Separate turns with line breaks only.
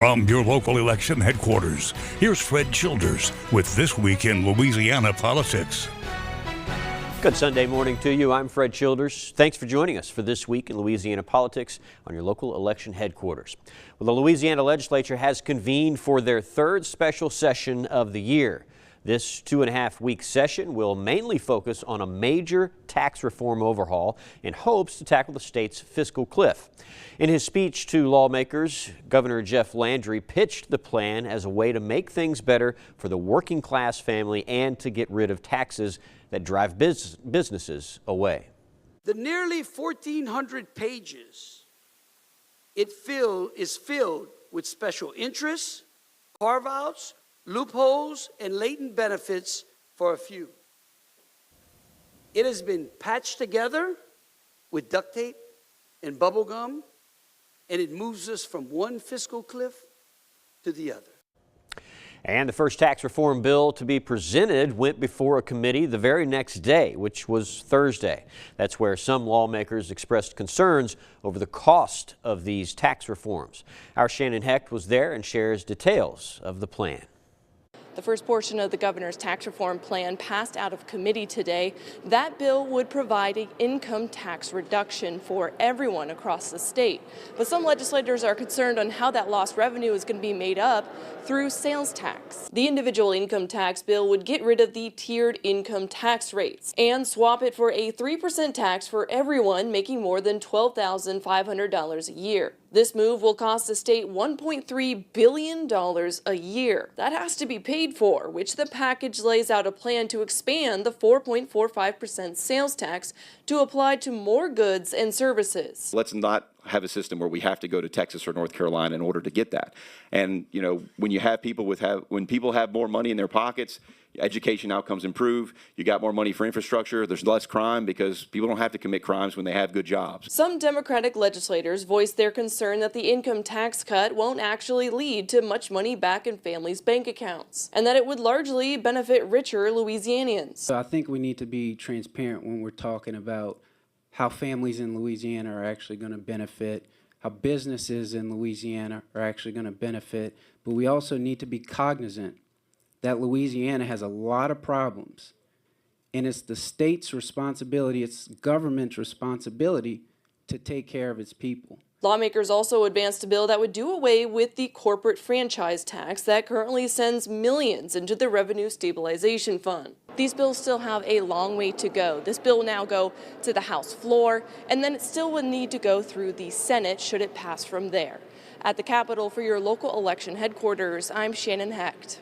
From your local election headquarters, here's Fred Childers with This Week in Louisiana Politics.
Good Sunday morning to you. I'm Fred Childers. Thanks for joining us for This Week in Louisiana Politics on your local election headquarters. Well, the Louisiana legislature has convened for their third special session of the year. This 2.5-week session will mainly focus on a major tax reform overhaul in hopes to tackle the state's fiscal cliff. In his speech to lawmakers, Governor Landry pitched the plan as a way to make things better for the working class family and to get rid of taxes that drive businesses away.
The nearly 1,400 pages is filled with special interests, carve-outs, loopholes, and latent benefits for a few. It has been patched together with duct tape and bubble gum, and it moves us from one fiscal cliff to the other.
And the first tax reform bill to be presented went before a committee the very next day, which was Thursday. That's where some lawmakers expressed concerns over the cost of these tax reforms. Our Shannon Hecht was there and shares details of the plan.
The first portion of the governor's tax reform plan passed out of committee today. That bill would provide an income tax reduction for everyone across the state. But some legislators are concerned on how that lost revenue is going to be made up through sales tax. The individual income tax bill would get rid of the tiered income tax rates and swap it for a 3% tax for everyone making more than $12,500 a year. This move will cost the state $1.3 billion a year. That has to be paid for, which the package lays out a plan to expand the 4.45% sales tax to apply to more goods and services.
Let's not have a system where we have to go to Texas or North Carolina in order to get that. And you know, when you have people when people have more money in their pockets, education outcomes improve. You got more money for infrastructure. There's less crime because people don't have to commit crimes when they have good jobs.
Some Democratic legislators voiced their concern that the income tax cut won't actually lead to much money back in families' bank accounts, and that it would largely benefit richer Louisianians.
So I think we need to be transparent when we're talking about how families in Louisiana are actually going to benefit, how businesses in Louisiana are actually going to benefit, but we also need to be cognizant that Louisiana has a lot of problems, and it's the state's responsibility, it's government's responsibility to take care of its people.
Lawmakers also advanced a bill that would do away with the corporate franchise tax that currently sends millions into the Revenue Stabilization Fund. These bills still have a long way to go. This bill will now go to the House floor, and then it still would need to go through the Senate should it pass from there. At the Capitol for your local election headquarters, I'm Shannon Hecht.